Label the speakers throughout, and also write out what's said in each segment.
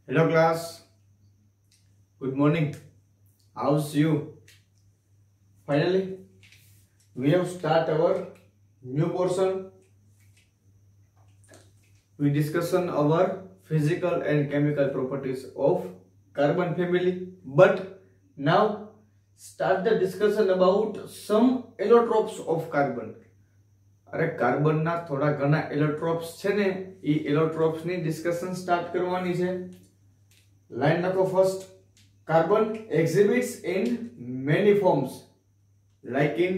Speaker 1: Hello class, good morning. How's you? Finally, we have started our new portion. We discussion our physical and chemical properties of carbon family. But now start the discussion about some allotropes of carbon. अरे carbon ना थोड़ा घना allotropes छे ने ई allotropes ની discussion start કરવાની છે. Line લખો first. Carbon exhibits in many forms like in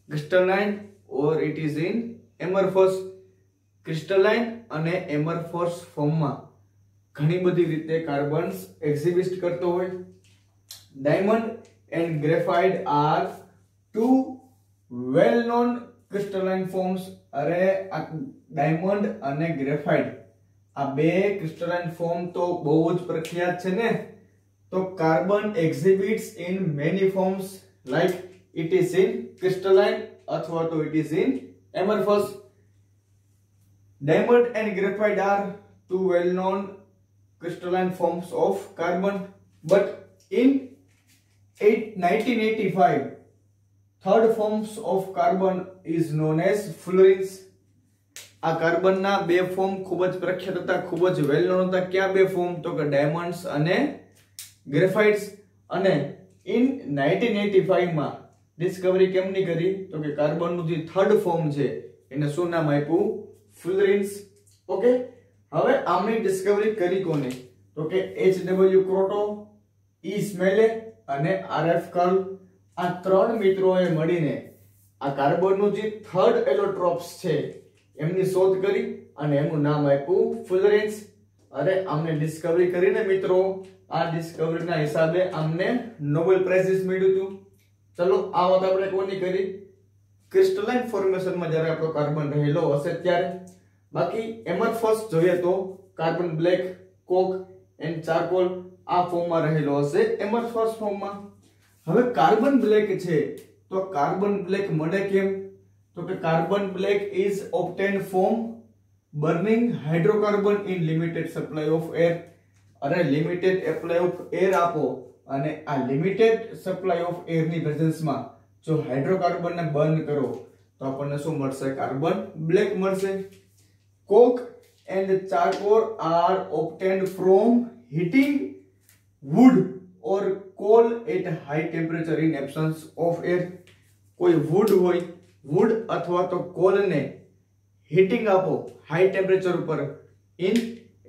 Speaker 1: crystalline or it is in amorphous. crystalline અને amorphous ફોર્મમાં ઘણી બધી રીતે કાર્બન્સ એક્ઝિબિટ કરતો હોય. Diamond and graphite are two well known crystalline forms. અરે આ ડાયમંડ અને ગ્રેફાઇટ આ બે ક્રિસ્ટલાઇન ફોર્મ તો બહુ જ પ્રખ્યાત છે ને. તો carbon exhibits in many forms like it is in crystalline અથવા તો it is in amorphous. Diamond and graphite are two well known crystalline forms of carbon, but in 1985 third forms of carbon is known as fullerenes. આ carbon ના બે form ખૂબ જ પ્રખ્યાત હતા, ખૂબ જ વેલ નોન હતા. ક્યાં બે ફોર્મ? તો કે ડાયમંડ્સ અને ગ્રેફાઇટ્સ. અને ઇન 1985 માં ડિસ્કવરી કેમની કરી? તો કે કાર્બન નું જે થર્ડ ફોર્મ છે એને શું નામ આપ્યું? ફુલરેન્સ. ઓકે, હવે આમની ડિસ્કવરી કરી કોને? તો કે HW ક્રોટો, E સ્મેલે અને RF કર્લ. આ ત્રણ મિત્રોએ મળીને આ કાર્બનનું જે થર્ડ એલોટ્રોપ્સ છે એમની શોધ કરી અને એનું નામ આપ્યું ફુલરેન્સ. અરે આમને ડિસ્કવરી કરીને મિત્રો, આ ડિસ્કવરીના હિસાબે આમને નોબેલ પ્રાઇઝ મળ્યું હતું. ચલો આ વાત આપણે કોની કરી? ક્રિસ્ટલાઇન ફોર્મેશનમાં જ્યારે આપણો કાર્બન રહેલો હશે ત્યારે. બાકી એમરફસ જોઈએ તો carbon black, coke and charcoal આ ફોર્મમાં રહેલો હશે, એમરફસ ફોર્મમાં. હવે કાર્બન બ્લેક છે તો કાર્બન બ્લેક મળે કેમ? તો કે carbon black is obtained from burning hydrocarbon in limited supply of air. અરે લિમિટેડ સપ્લાય ઓફ એર આપો અને આ લિમિટેડ સપ્લાય ઓફ એર ની પ્રેઝન્સ માં જો હાઇડ્રોકાર્બન ને બર્ન કરો તો આપણને શું મળશે? કાર્બન બ્લેક મળશે. Coke and charcoal are obtained from heating wood or coal at high temperature in absence of air. કોઈ વુડ હોય, વુડ અથવા તો કોલ ને હીટિંગ આપો હાઈ ટેમ્પરેચર ઉપર ઇન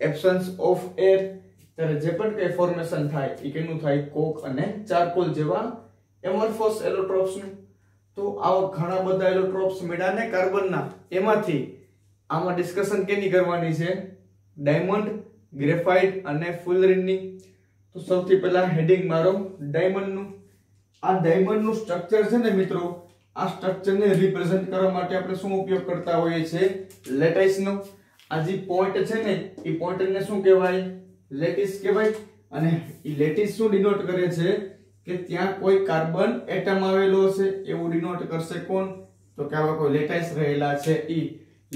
Speaker 1: એબ્સન્સ ઓફ એર, ત્યારે જે પણ કઈ ફોર્મેશન થાય એ કેનું થાય? કોક અને ચારકોલ જેવા એમોર્ફસ એલોટ્રોપ્સ નું. તો આવા ઘણા બધા એલોટ્રોપ્સ મળ્યા ને કાર્બનના. એમાંથી આમાં ડિસ્કશન કેની કરવાની છે? ડાયમંડ, ગ્રેફાઇટ અને ફુલરેન ની. તો સૌથી પહેલા હેડિંગ મારો ડાયમંડ નું. આ ડાયમંડ નું સ્ટ્રક્ચર છે ને મિત્રો, આ સ્ટ્રક્ચર ને રિપ્રેઝન્ટ કરવા માટે આપણે શું ઉપયોગ કરતા હોઈએ છીએ? લેટાઇસ નો. આ જે પોઈન્ટ છે ને એ પોઈન્ટ ને શું કહેવાય? લેટિસ કહેવાય. અને એ લેટિસ શું ડિનોટ કરે છે? કે ત્યાં કોઈ કાર્બન એટમ આવેલો હશે એવું ડિનોટ કરશે. કોણ? તો કે આવા કોઈ લેટાઇસ રહેલા છે ઈ.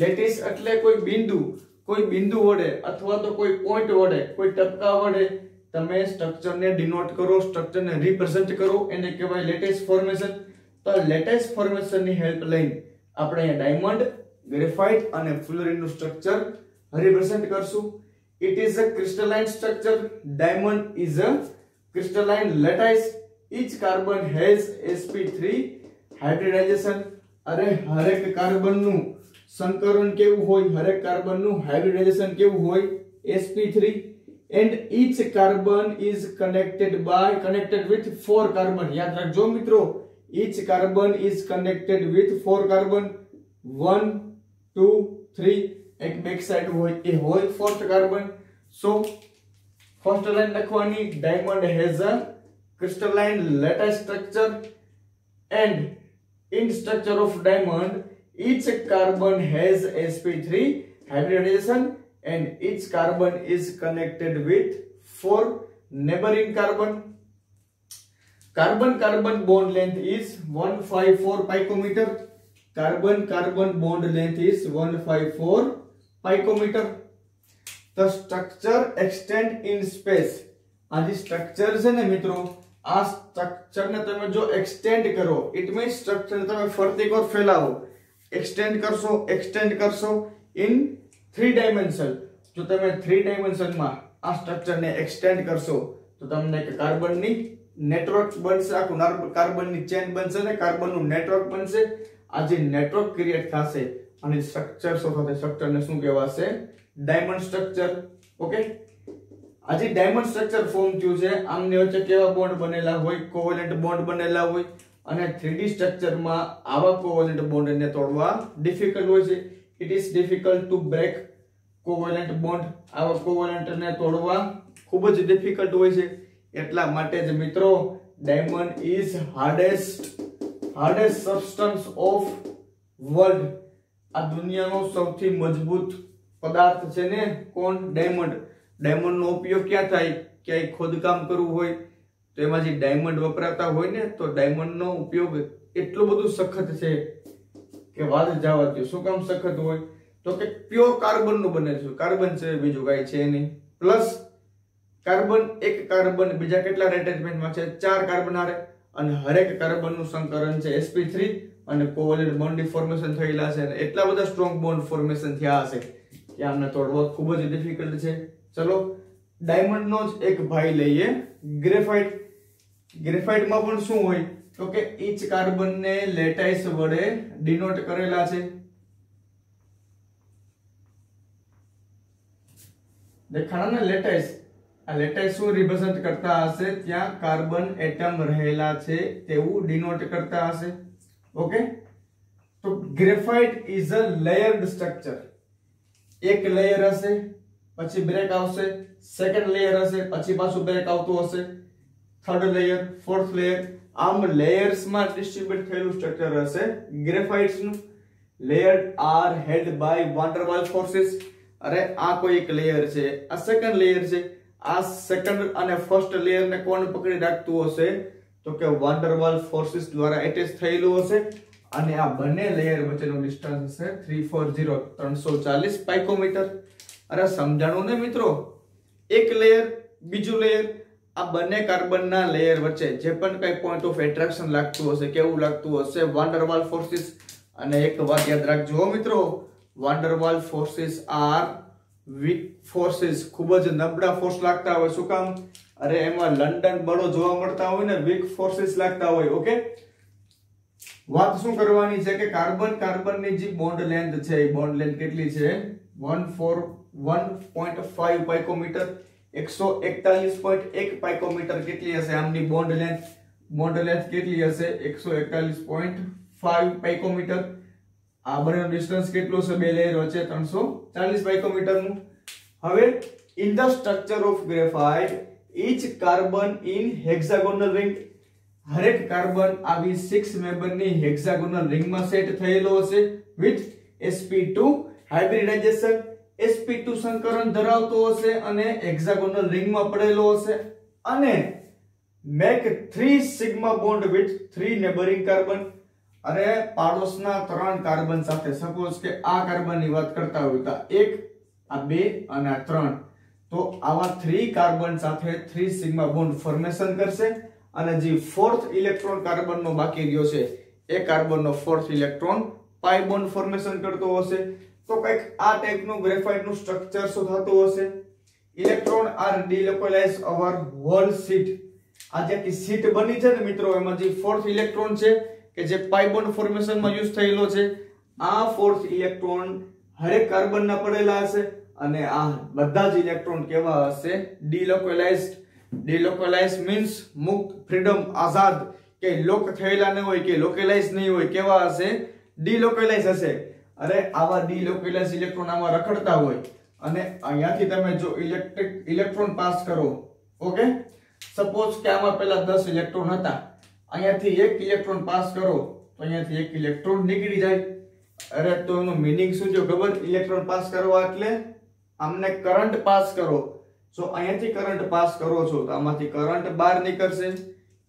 Speaker 1: લેટિસ એટલે કોઈ બિંદુ વડે અથવા તો કોઈ પોઈન્ટ વડે, કોઈ ટપકા વડે તમે સ્ટ્રક્ચરને ડિનોટ કરો, સ્ટ્રક્ચરને રિપ્રેઝન્ટ કરો, એને કહેવાય લેટાઇસ ફોર્મેશન. તો લેટાઇસ ફોર્મેશનની હેલ્પ લઈને આપણે ડાયમંડ, ગ્રેફાઇટ અને ફુલરેન નું સ્ટ્રક્ચર રિપ્રેઝન્ટ કરશું. It is a crystalline structure. Diamond is a crystalline lattice. each carbon has sp3 hybridization. અરે હરેક કાર્બન નું સંકરણ કેવું હોય? હરેક કાર્બન નું હાઇબ્રિડાઇઝેશન કેવું હોય? sp3. and each carbon is connected with 4 carbon. યાદ રાખજો મિત્રો, each carbon is connected with 4 carbon. 1 2 3 એક બેક સાઈડ હોય એ હોય 4th carbon. so first line લખવાની, diamond has a crystalline lattice structure and in structure of diamond each carbon has sp3 hybridization and each carbon is connected with 4 neighboring carbon. Carbon bond length is 154 picometer. Carbon bond length is 154 picometer. The structure extend in space. આ જે structure છે ને મિત્રો, આ સ્ટ્રક્ચરને તમે જો extend કરો, ઇટ મીન્સ સ્ટ્રક્ચરને તમે ફરતી કોર ફેલાવો, એક્સટેન્ડ કરશો ઇન 3 ડાયમેન્શન. જો તમે 3 ડાયમેન્શનમાં આ સ્ટ્રક્ચરને એક્સટેન્ડ કરશો તો તમને એક કાર્બનની નેટવર્ક બનશે, આખું કાર્બનની ચેન બનશે ને કાર્બનનું નેટવર્ક બનશે. આ જે નેટવર્ક ક્રિએટ થશે અને સ્ટ્રક્ચર શું થશે, સ્ટ્રક્ચરને શું કહેવાશે, ડાયમંડ સ્ટ્રક્ચર. ઓકે, આ જે ડાયમંડ સ્ટ્રક્ચર ફોર્મ થયું છે, આમની વચ્ચે કેવા બોન્ડ બનેલા હોય, કોવેલેન્ટ બોન્ડ બનેલા હોય, અને 3D સ્ટ્રક્ચરમાં આવા કોવેલેન્ટ બોન્ડને તોડવા ડિફિકલ્ટ હોય છે. It is difficult to break covalent bond. આવા કોવેલેન્ટને તોડવા ખૂબ જ ડિફિકલ્ટ હોય છે. એટલા માટે જ મિત્રો diamond is hardest substance of world. આ દુનિયાનો સૌથી મજબૂત પદાર્થ છે ને કોણ, ડાયમંડ. ડાયમંડનો ઉપયોગ ક્યાં થાય, ક્યાંય ખોદકામ કરવું હોય તો એમાં જે ડાયમંડ વપરાતા હોય ને, તો ડાયમંડનો ઉપયોગ એટલું બધું સખત છે કે વાત જવા દો. શું કામ સખત હોય, તો કે પ્યોર કાર્બનનું બને છે. કાર્બન છે, બીજું કાંઈ છે નહીં. પ્લસ કાર્બન, એક કાર્બન બીજા કેટલા એટેચમેન્ટમાં છે, 4 કાર્બન હારે, અને હરેક કાર્બનનું સંકરણ છે sp3, અને કોવેલેન્ટ બોન્ડ ફોર્મેશન થયેલા છે, અને એટલા બધા સ્ટ્રોંગ બોન્ડ ફોર્મેશન થયા હશે કે આમને તોડવા ખૂબ જ ડિફિકલ્ટ છે. ચલો ડાયમંડનો જ એક ભાઈ લઈએ, ગ્રેફાઇટ. ગ્રેફાઇટમાં પણ શું હોય તો કે ઈચ કાર્બનને લેટાઇસ વડે ડિનોટ કરેલા છે. દેખાણા ને લેટાઇસ. આ લેટાઇસ શું રિપ્રેઝન્ટ કરતા હશે, ત્યાં કાર્બન એટમ રહેલા છે તેવું ડિનોટ કરતા હશે. ઓકે, તો graphite is a layered structure. એક લેયર હશે, પછી બ્રેક આવશે, સેકન્ડ લેયર હશે, પછી પાછું બ્રેક આવતું હશે, થર્ડ લેયર, ફોર્થ લેયર. આમ લેયર્સમાં ડિસ્ટ્રીબ્યુટ થયેલું સ્ટ્રક્ચર હશે ગ્રેફાઇટ્સનું. Layered are held by van der Waals forces. અરે આ કોઈ એક લેયર છે, આ સેકન્ડ લેયર છે. આ સેકન્ડ અને ફર્સ્ટ લેયરને કોણ પકડી રાખતું હશે, તો કે વાન ડર વાલ્સ ફોર્સિસ દ્વારા એટેચ થયેલું હશે. અને આ બંને લેયર વચ્ચેનો ડિસ્ટન્સ હશે 340 પાઇકોમીટર. અરે સમજાણું ને મિત્રો, એક લેયર, બીજું લેયર, આ બંને કાર્બનના લેયર વચ્ચે જે પણ કઈ પોઈન્ટ ઓફ એટ્રેક્શન લાગતું હશે, કેવું લાગતું હશે, વાન ડર વાલ્સ ફોર્સિસ. અને એક વાત યાદ રાખજો મિત્રો, van der Waals forces are weak forces. ખૂબ જ નબળા ફોર્સ લાગતા હોય. શું કામ, અરે એમાં લંડન બળો જોવા મળતા હોય ને, વીક ફોર્સિસ લાગતા હોય. ઓકે, વાત શું કરવાની છે કે કાર્બનની જે બોન્ડ લેન્થ છે, એ બોન્ડ લેન્થ કેટલી છે, 141.5 પાઇકોમીટર. 141.1 પાઇકોમીટર કેટલી હશે આમની બોન્ડ લેન્થ. બોન્ડ લેન્થ કેટલી હશે, 141.5 પાઇકોમીટર. આ બંનેનો ડિસ્ટન્સ કેટલો છે બે લેયર વચ્ચે, 340 પાઇકોમીટરનું. હવે in the structure of graphite each carbon in hexagonal ring. હરેક કાર્બન આવી 6 મેમ્બરની હેક્સાગોનલ રિંગમાં સેટ થયેલો હશે with sp2 હાઇબ્રિડાઇઝેશન. sp2 સંકરણ ધરાવતો હશે અને હેક્સાગોનલ રિંગમાં પડેલો હશે, અને make 3 sigma bond with 3 neighboring carbon. અને પાડોશના 3 કાર્બન સાથે, સપોઝ કે આ કાર્બનની વાત કરતા હોય તો 1, આ 2 અને આ 3, તો આવા 3 કાર્બન સાથે 3 સિગ્મા બોન્ડ ફોર્મેશન કરશે. અને જે ફોર્થ ઇલેક્ટ્રોન કાર્બનનો બાકી રહ્યો છે, એ કાર્બનનો ફોર્થ ઇલેક્ટ્રોન પાઈ બોન્ડ ફોર્મેશન કરતો હશે. તો કંઈક આ ટાઈપનું ગ્રેફાઇટનું સ્ટ્રક્ચર શું થતું હશે. Electron are delocalize over whole sheet. આ જે શીટ બની છે ને મિત્રો, એમાં જે ફોર્થ ઇલેક્ટ્રોન છે કે જે પાઈ બોન્ડ ફોર્મેશનમાં યુઝ થયેલો છે, આ ફોર્થ ઇલેક્ટ્રોન હરેક કાર્બનના પડેલા હશે, અને આ બધા જ ઇલેક્ટ્રોન કેવા હશે, ડિલોકેલાઇઝ્ડ. ડિલોકેલાઇઝ મીન્સ મુક્ત, ફ્રીડમ, આઝાદ, કે લોક થયેલા ન હોય, કે લોકેલાઇઝ નહીં હોય, કેવા હશે, ડિલોકેલાઇઝ હશે. અરે આવા ડિલોકેલાઇઝ ઇલેક્ટ્રોન આમાં રખડતા હોય, અને અહીંયાથી તમે જો ઇલેક્ટ્રોન પાસ કરો, ઓકે, સપોઝ કે આમાં પહેલા 10 ઇલેક્ટ્રોન હતા, અહીંયાથી 1 ઇલેક્ટ્રોન પાસ કરો તો અહીંયાથી 1 ઇલેક્ટ્રોન નીકળી જાય. અરે તો એનો મીનિંગ શું છે ખબર, ઇલેક્ટ્રોન પાસ કરવા એટલે આમને કરંટ પાસ કરો. સો અહીંયાથી કરંટ પાસ કરો છો તો આમાંથી કરંટ બહાર નીકળશે.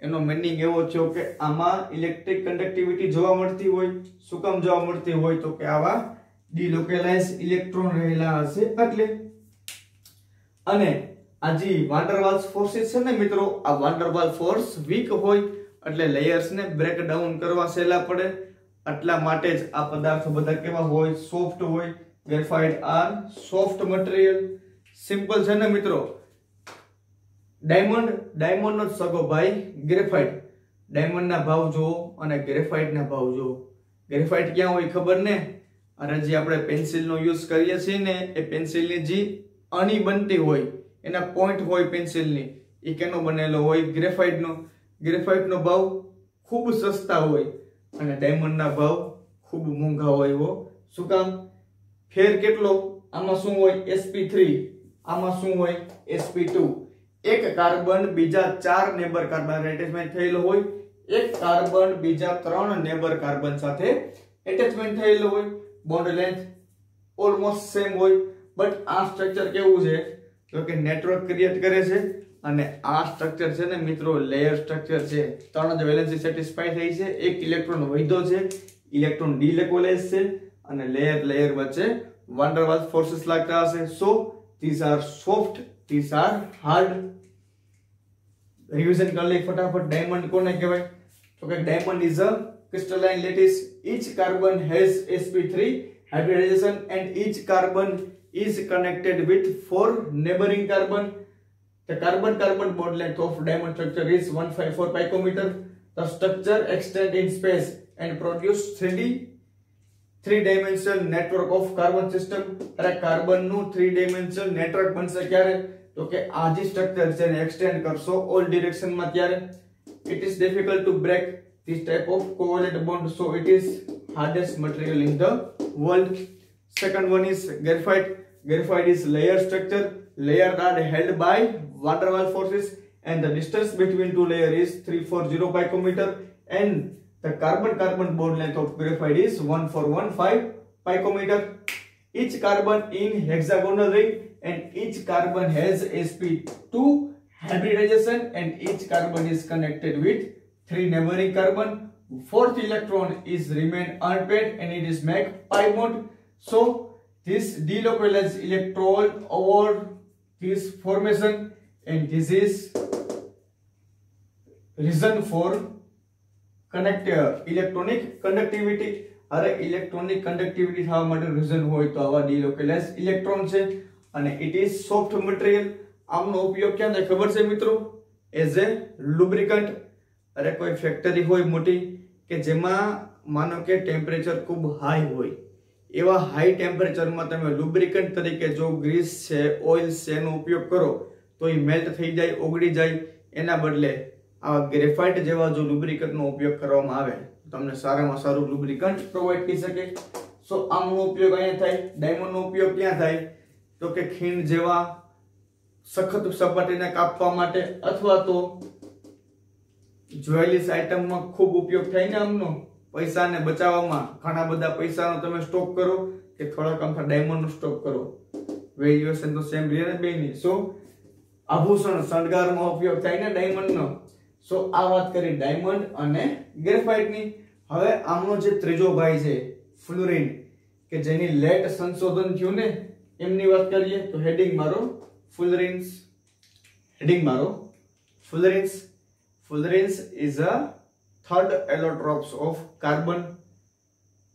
Speaker 1: એનો મીનિંગ એવો છે કે આમાં ઇલેક્ટ્રિક કન્ડક્ટિવિટી જોવા મળતી હોય. શું કામ જોવા મળતી હોય, તો કે આવા ડિલોકેલાઇઝ ઇલેક્ટ્રોન રહેલા હશે એટલે. અને આ જે વાન્ડરવાલ્સ ફોર્સિસ છે ને મિત્રો, આ વાન્ડરવાલ ફોર્સ વીક હોય એટલે લેયર્સ ને બ્રેક ડાઉન કરવા સહેલા પડે. એટલા માટે જ આ પદાર્થો બધા કેવા હોય? સોફ્ટ હોય. Graphite are soft material. Simple છે ને મિત્રો. ડાયમંડ નો સગો ભાઈ ગ્રેફાઇટ. ડાયમંડ ના ભાવ જુઓ અને ગ્રેફાઇટ ના ભાવ જુઓ. ગ્રેફાઇટ ક્યાં હોય ખબર ને? અને જે આપણે પેન્સિલ નો યુઝ કરીએ છીએ ને, એ પેન્સિલ ની જે અણી બનતી હોય, એના પોઈન્ટ હોય પેન્સિલ ની, એ કેનો બનેલો હોય? ગ્રેફાઇટ નો. ગ્રેફાઇટ નો ભાવ ખૂબ સસ્તા હોય અને ડાયમંડ ના ભાવ ખૂબ મોંઘા હોય. શું કામ? ફેર કેટલો? આમાં શું હોય? sp3. આમાં શું હોય? sp2. એક કાર્બન બીજા 4 નેબર કાર્બન એટેચમેન્ટ થયેલો હોય. એક કાર્બન બીજા 3 નેબર કાર્બન સાથે એટેચમેન્ટ થયેલો હોય. બોન્ડ લેન્થ ઓલમોસ્ટ સેમ હોય. બટ આ સ્ટ્રક્ચર કેવું છે? તો કે નેટવર્ક ક્રિએટ કરે છે. અને આ સ્ટ્રક્ચર છે ને મિત્રો, લેયર સ્ટ્રક્ચર છે. 3 જ વેલેન્સી સેટિસ્ફાઈ થઈ છે. એક ઇલેક્ટ્રોન વધ્યો છે, ઇલેક્ટ્રોન ડિલેકોલાઇઝ છે અને લેયર વચ્ચે વાન્ડરવાલ્સ ફોર્सेस લાગતા હશે. સો these are soft, these are hard. Revision કરી લઈ ફટાફટ. ડાયમંડ કોને કહેવાય? તો કે diamond is a crystalline lattice. Each carbon has sp3 hybridization and each carbon is connected with 4 neighboring carbon. The carbon-carbon bond length of diamond structure is 154 picometer. The structure extends in space and produce 3-dimensional network of carbon system. अरे carbon નું 3-dimensional network બનશે ક્યારે? તો કે આ જે structure છે ને એક્સટેન્ડ કરશો ઓલ ડિરેક્શન માં ત્યારે. It is difficult to break this type of covalent bond, so it is hardest material in the world. Second one is graphite. Graphite is layer structure. Layers are held by van der Waals forces and the distance between two layers is 340 picometer and the carbon-carbon bond length of graphite is 1415 picometer. Each carbon in hexagonal ring and each carbon has sp2 hybridization and each carbon is connected with 3 neighboring carbon. Fourth electron is remain unpaired and it is make pi bond. So this delocalized electron over this formation and this is reason for electronic conductivity. अरे electronic conductivity થવા માટે reason હોય તો આવા ડિલોકેલાઇઝ electron છે અને it is soft material. આમનો ઉપયોગ ક્યાં થાય ખબર છે મિત્રો? As a lubricant. અરે કોઈ ફેક્ટરી હોય મોટી કે જેમાં માનો કે ટેમ્પરેચર ખૂબ હાઈ હોય, એવા હાઈ ટેમ્પરેચરમાં તમે લુબ્રિકન્ટ તરીકે જો ગ્રીસ છે, ઓઇલ છે એનો ઉપયોગ કરો તો એ મેલ્ટ થઈ જાય, ઓગળી જાય. એના બદલે આ ગ્રેફાઇટ જેવા જો લુબ્રિકન્ટનો ઉપયોગ કરવામાં આવે તમને સારામાં સારું લુબ્રિકન્ટ પ્રોવાઈડ કરી શકે. સો આમનો ઉપયોગ અહીંયા થાય. ડાયમંડનો ઉપયોગ ક્યાં થાય? તો કે ખીણ જેવા સખત સપાટીને કાપવા માટે અથવા તો જ્વેલરીસ આઇટમમાં ખૂબ ઉપયોગ થાય ને આમનો. પૈસાને બચાવવામાં ઘણા બધા પૈસાનો તમે સ્ટોક કરો કે થોડાક અમથા ડાયમંડનો સ્ટોક કરો, વેલ્યુએશન તો સેમ રહે ને બેની. સો આભૂષણ શણગારમાં ઉપયોગ થાય ને ડાયમંડનો. સો આ વાત કરી ડાયમંડ અને ગ્રેફાઇટની. હવે આમનો જે ત્રીજો ભાઈ છે ફ્લોરિન, કે જેની લેટ સંશોધન થયું ને એમની વાત કરીએ તો હેડિંગ મારો ફ્લોરિન્સ. હેડિંગ મારો ફ્લોરિન્સ. ફ્લોરિન્સ is a third allotropes of carbon.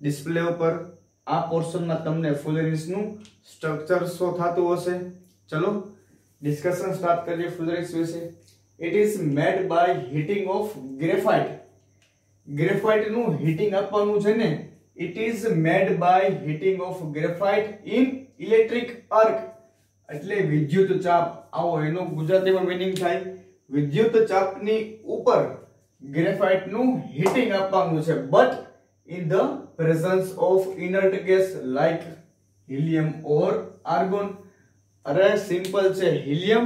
Speaker 1: Display ઉપર આ પોર્શનમાં તમને ફ્લોરિન્સ નું સ્ટ્રક્ચર શો થતું હશે. ચલો ડિસ્કશન સ્ટાર્ટ કરીએ ફ્લોરિન્સ વિશે. It is made by heating of graphite. Graphite નું હીટિંગ આપવાનું છે ને, it is made by heating of graphite in electric arc. એટલે વિદ્યુત ચાપ. આવો એનો ગુજરાતીમાં મીનિંગ થાય. વિદ્યુત ચાપની ઉપર ગ્રેફાઇટ નું હીટિંગ આપવાનું છે, but in the presence of inert gas like helium or argon. અરે સિમ્પલ છે. હિલિયમ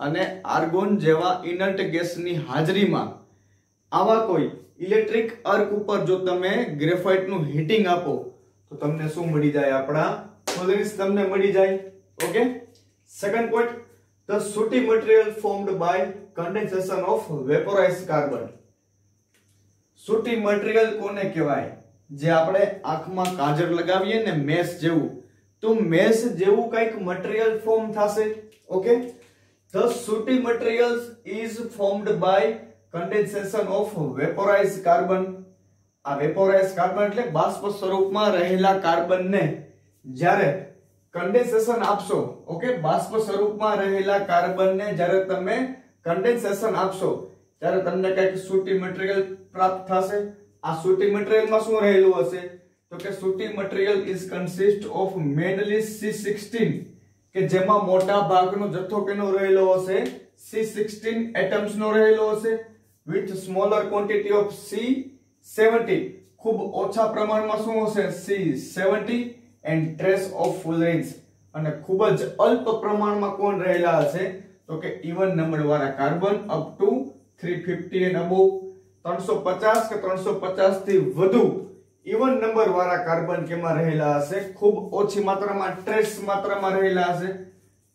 Speaker 1: અને આર્ગોન જેવા ઇનર્ટ ગેસની હાજરીમાં આવા કોઈ ઇલેક્ટ્રિક આર્ક ઉપર જો તમે ગ્રેફાઇટ નું હીટિંગ આપો તો તમને શું મળી જાય? આપણા ફ્લોરિન્સ તમને મળી જાય. Okay. Second point, the sooty material formed by condensation of vaporized carbon. Sooty material કોને કહેવાય? જે આપણે આંખમાં કાજળ લગાવીએ ને મેશ જેવું, તો તો મેશ જેવું કંઈક મટીરીયલ ફોર્મ થશે. Okay, the sooty materials is formed by condensation of vaporized carbon. આ વેપોરાઇઝ કાર્બન એટલે બાષ્પ સ્વરૂપમાં રહેલા કાર્બનને જ્યારે કન્ડેન્સેશન આપશો, ઓકે, બાષ્પ સ્વરૂપમાં રહેલા કાર્બનને જ્યારે તમે કન્ડેન્સેશન આપશો ત્યારે તમને કંઈક સૂટી મટીરીયલ પ્રાપ્ત થશે. આ સૂટી મટીરીયલમાં શું રહેલું હશે તો કે sooty material is consist of mainly C16 કે જેમાં મોટા ભાગનો જથ્થો કેનો રહેલો હશે C16 એટમ્સ નો રહેલો હશે with smaller quantity of C70 ખૂબ ઓછા પ્રમાણમાં શું હશે C70 and trace of fullerenes અને ખૂબ જ અલ્પ પ્રમાણમાં કોણ રહેલા હશે તો કે ઇવન નંબર વાળા carbon up to 350 and above 350 કે 350 થી વધુ ઇવન નંબર વાળા કાર્બન કેમાં રહેલા હશે ખૂબ ઓછી માત્રામાં ટ્રેસ માત્રામાં રહેલા હશે.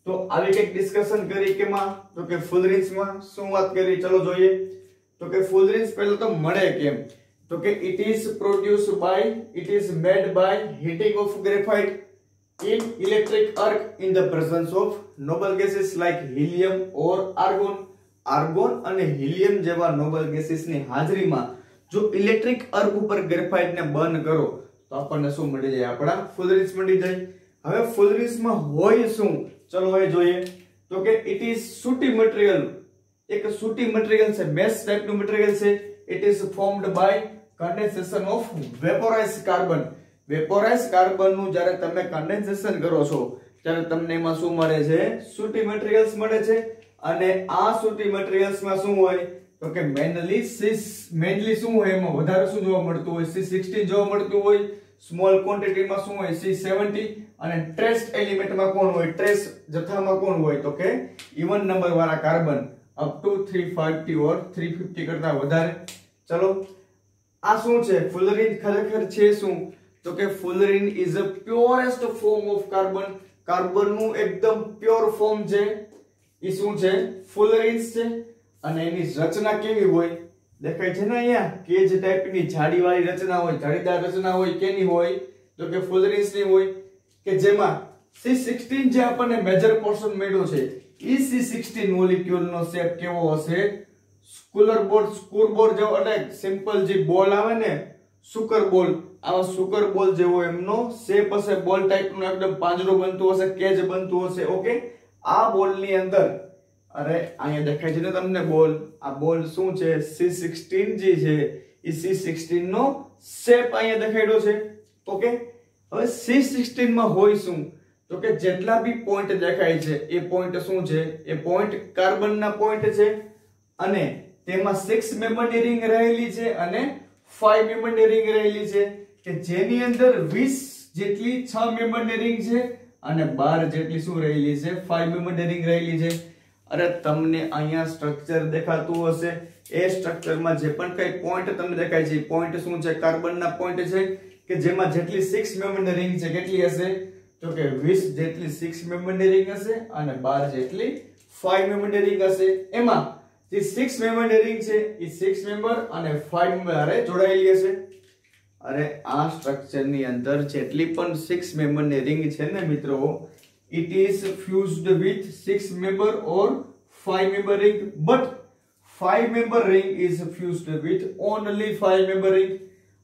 Speaker 1: તો આવી કંઈક ડિસ્કશન કરી કેમાં તો કે ફુલરીન્સ માં શું વાત કરી ચલો જોઈએ. તો કે ફુલરીન્સ પહેલા તો મળે કેમ તો કે it is made by heating of graphite in electric arc in the presence of noble gases like helium or argon. Argon અને હિલિયમ જેવા નોબલ ગેસીસની હાજરીમાં જો ઇલેક્ટ્રિક આર્ક ઉપર ગ્રેફાઇટને બર્ન કરો તો આપણને શું મળી જાય આપણા ફુલરીન્સ મળી જાય. હવે ફુલરીન્સમાં હોય શું ચલો હવે જોઈએ તો કે ઇટ ઇઝ સૂટી મટીરીયલ, એક સૂટી મટીરીયલ છે, મેશ ટાઈપનું મટીરીયલ છે. It is formed by condensation of vaporised carbon. Vaporised કાર્બનનું જ્યારે તમે કન્ડેન્સેશન કરો છો ત્યારે તમને એમાં શું મળે છે સૂટી મટીરીયલ્સ મળે છે. અને આ સૂટી મટીરીયલ્સમાં શું હોય તો કે મેનલી શું હોય એમાં વધારે શું જોવા મળતું હોય C16 જોવા મળતું હોય, સ્મોલ ક્વોન્ટિટીમાં શું હોય C70 અને ટ્રેસ એલિમેન્ટમાં કોણ હોય ટ્રેસ જથ્થામાં કોણ હોય તો કે ઇવન નંબર વાળા કાર્બન અપ ટુ 350 or 350 કરતા વધારે. ચલો આ શું છે ફુલરીન ખરેખર છે શું તો કે fullerene is a purest form of carbon. કાર્બનનું એકદમ પ્યોર ફોર્મ છે એ શું છે ફુલરીન્સ છે. અને એની રચના કેવી હોય દેખાય છે ને અહીંયા કેજ ટાઈપની જાડીવાળી રચના હોય, જાળીદાર રચના હોય કેની હોય તો કે ફુલરીન્સની હોય કે જેમાં C16 જે આપણને મેજર પોર્શન મળ્યો છે એ C16 મોલેક્યુલનો શેપ કેવો હશે સ્કૂર બોલ જેવો એટલે સિમ્પલ જે બોલ આવે ને સુકર બોલ, આવા સુકર બોલ જેવો એમનો શેપ હશે, બોલ ટાઈપનો એકદમ પાંજરો બનતું હશે, કેજ બનતું હશે. ઓકે, આ બોલની અંદર અરે અહીંયા દેખાય છે ને તમને બોલ, આ બોલ શું છે C16 જે છે એ C16 નો શેપ અહીંયા દેખાડ્યો છે. ઓકે, હવે C16 માં હોય શું તો કે જેટલા બી પોઈન્ટ દેખાય છે એ પોઈન્ટ શું છે એ પોઈન્ટ કાર્બનના પોઈન્ટ છે અને તેમાં 6 મેમ્બરની રિંગ રહેલી છે અને 5 મેમ્બરની રિંગ રહેલી છે કે જેની અંદર 20 જેટલી 6 મેમ્બરની રિંગ છે અને 12 જેટલી શું રહેલી છે 5 મેમ્બરની રિંગ રહેલી છે. અરે તમને અહીંયા સ્ટ્રક્ચર દેખાતું હશે એ સ્ટ્રક્ચરમાં જે પણ કઈ પોઈન્ટ તમને દેખાય છે પોઈન્ટ શું છે કાર્બનના પોઈન્ટ છે કે જેમાં જેટલી 6 મેમ્બરની રિંગ છે કેટલી હશે તો કે 20 જેટલી 6 મેમ્બરની રિંગ હશે અને 12 જેટલી 5 મેમ્બરની રિંગ હશે. એમાં જે 6 મેમ્બરની રિંગ છે એ 6 મેમ્બર અને 5 મેમ્બર હારે જોડાયેલી હશે. અરે આ સ્ટ્રક્ચરની અંદર જેટલી પણ 6 મેમ્બરની રિંગ છે ને મિત્રો it is fused with 6 member or 5 member ring, but 5 member ring is fused with only 5 member ring.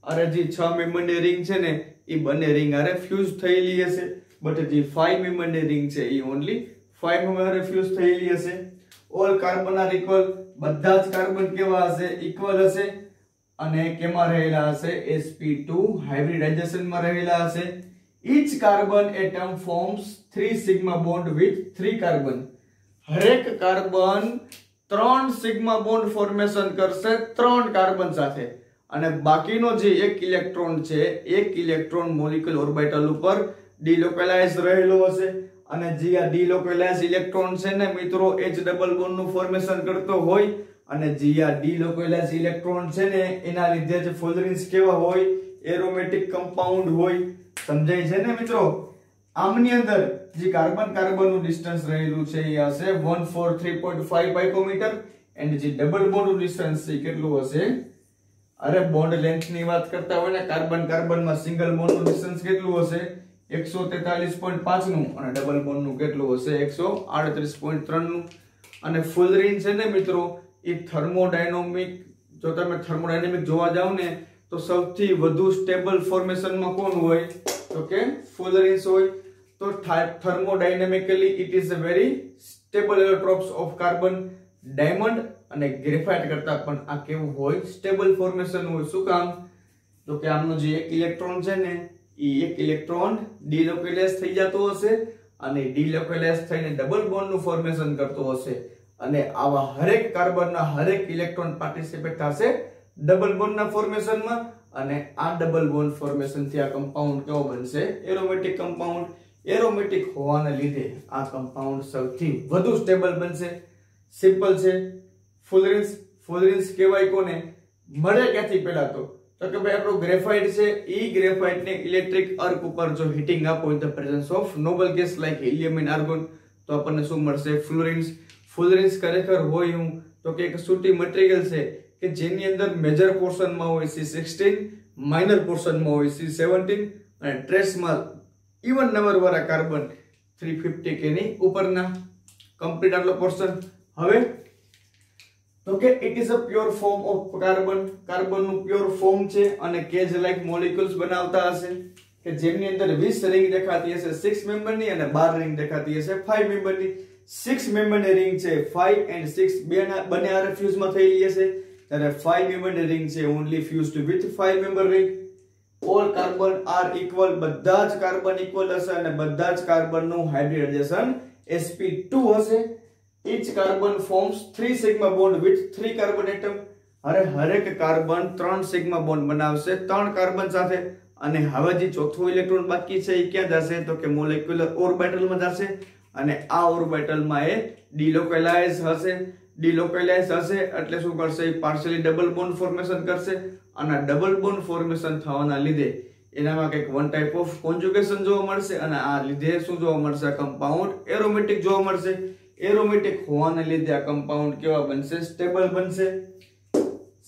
Speaker 1: અરે જે 6 મેમ્બર ની રિંગ છે ને એ બંને રિંગ આરે ફ્યુઝ થયેલી હશે બટ જે 5 મેમ્બર ની રિંગ છે એ ઓન્લી 5 મેમ્બર આરે ફ્યુઝ થયેલી હશે. ઓલ કાર્બન આર ઇક્વલ, બધા જ કાર્બન કેવા હશે ઇક્વલ હશે અને કેમાં રહેલા હશે sp2 હાઇબ્રિડાઇઝેશન માં રહેલા હશે. each carbon atom forms 3 sigma bond with 3 carbon. હરેક કાર્બન 3 સિગ્મા બોન્ડ ફોર્મેશન કરશે 3 કાર્બન સાથે અને બાકીનો જે એક ઇલેક્ટ્રોન છે એક ઇલેક્ટ્રોન મોલેક્યુલ ઓર્બિટલ ઉપર ડિલોકેલાઇઝ રહેલો હશે અને જે આ ડિલોકેલાઇઝ ઇલેક્ટ્રોન છે ને મિત્રો H ડબલ બોન્ડ નું ફોર્મેશન કરતો હોય અને જે આ ડિલોકેલાઇઝ ઇલેક્ટ્રોન છે ને એના લીધે જ ફુલરીન્સ કેવા હોય એરોમેટિક કમ્પાઉન્ડ હોય. સમજાય છે ને મિત્રો. આમની અંદર જે કાર્બન કાર્બનનું ડિસ્ટન્સ રહેલું છે એ હશે 143.5 પાઇકોમીટર એન્ડ જે ડબલ બોન્ડનું ડિસ્ટન્સ છે કેટલું હશે અરે બોન્ડ લેન્થ ની વાત કરતા હોય ને કાર્બન કાર્બનમાં સિંગલ બોન્ડનું ડિસ્ટન્સ કેટલું હશે 143.5 નું અને ડબલ બોન્ડ નું કેટલું હશે 138.3 નું। અને ફુલરીન છે ને મિત્રો એ થર્મોડાયનેમિક, જો તમે થર્મોડાયનેમિક જોવા જાવ ને તો સૌથી વધુ સ્ટેબલ ફોર્મેશનમાં કોણ હોય તો કે ફુલરીન્સ હોય। તો thermodynamically it is a very stable allotropes of carbon, diamond અને ગ્રેફાઇટ કરતા પણ આ કેવું હોય સ્ટેબલ ફોર્મેશન હોય। શું કામ તો કે આમનો જે એક ઇલેક્ટ્રોન છે ને એ એક ઇલેક્ટ્રોન ડિલોકેલાઇઝ થઈ જતો હશે અને ડિલોકેલાઇઝ થઈને ડબલ બોન્ડ નું ફોર્મેશન કરતો હશે અને આવા હરેક કાર્બનના હરેક ઇલેક્ટ્રોન પાર્ટિસિપેટ થશે ડબલ બોન્ડ ના ફોર્મેશનમાં અને આ ડબલ બોન્ડ ફોર્મેશન થી આ કમ્પાઉન્ડ કેવો બનશે એરોમેટિક કમ્પાઉન્ડ। એરોમેટિક હોવાને લીધે આ કમ્પાઉન્ડ સૌથી વધુ સ્ટેબલ બનશે। સિમ્પલ છે। ફુલરીન્સ કહેવાય કોને મળે ક્યાંથી પહેલા તો કે ભાઈ આપણો ગ્રેફાઇટ છે ઈ ગ્રેફાઇટ ને ઇલેક્ટ્રિક આર્ક ઉપર જો હીટિંગ આપો in the presence of noble gas like helium and argon તો આપણને શું મળશે ફુલરીન્સ ખરેખર હોય હું તો કે એક સૂટી મટીરીયલ છે કે જેની અંદર મેજર પોર્શનમાં હોય C16, માઇનર પોર્શનમાં હોય C17 અને ટ્રેસમાં ઇવન નંબર વાળા કાર્બન 350 કે ની ઉપરના કમ્પ્લીટ આટલો પોર્શન। હવે તો કે it is a pure form of carbon નું પ્યોર ફોર્મ છે અને કેજ લાઈક મોલેક્યુલ્સ બનાવતા હશે કે જેની અંદર 20 રિંગ દેખાતી હશે 6 મેમ્બરની અને 12 રિંગ દેખાતી હશે 5 મેમ્બરની। 6 મેમ્બરની રિંગ છે 5 and 6 બંને આર ફ્યુઝ માં થયેલી હશે ત્યારે 5 મેમ્બરની રિંગ છે only fused with 5 member ring. All carbon are equal, બધા જ કાર્બન ઇક્વલ હશે અને બધા જ કાર્બન નું હાઇબ્રિડાઇઝેશન sp2 હશે। each carbon forms 3 sigma bond with 3 carbon atom। હરેક કાર્બન 3 સિગ્મા બોન્ડ બનાવશે 3 કાર્બન સાથે અને હવે જે ચોથો ઇલેક્ટ્રોન બાકી છે એ ક્યાં જશે તો કે મોલેક્યુલર ઓર્બિટલમાં જશે અને આ ઓર્બિટલમાં એ ડિલોકેલાઇઝ હશે એટલે શું કરશે પાર્શિયલી ડબલ બોન્ડ ફોર્મેશન કરશે અને ડબલ બોન્ડ ફોર્મેશન થવાના લીધે એનામાં કંઈક વન ટાઈપ ઓફ કોન્જુગેશન જોવા મળશે અને આ લીધે શું જોવા મળશે કમ્પાઉન્ડ એરોમેટિક જોવા મળશે। એરોમેટિક હોવાને લીધે આ કમ્પાઉન્ડ કેવા બનશે સ્ટેબલ બનશે।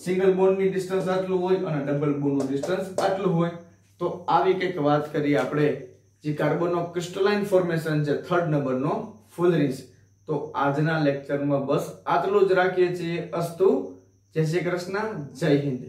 Speaker 1: સિંગલ બોન્ડ ની ડિસ્ટન્સ આટલું હોય અને ડબલ બોન્ડ નું ડિસ્ટન્સ આટલું હોય। તો આવી કંઈક વાત કરી આપણે જે કાર્બનનો ક્રિસ્ટલાઇન ફોર્મેશન છે 3rd નંબરનો ફુલરીન્સ। તો આજના લેક્ચરમાં બસ આટલું જ રાખીએ છીએ। અસ્તુ, જય શ્રી કૃષ્ણ, જય હિન્દ।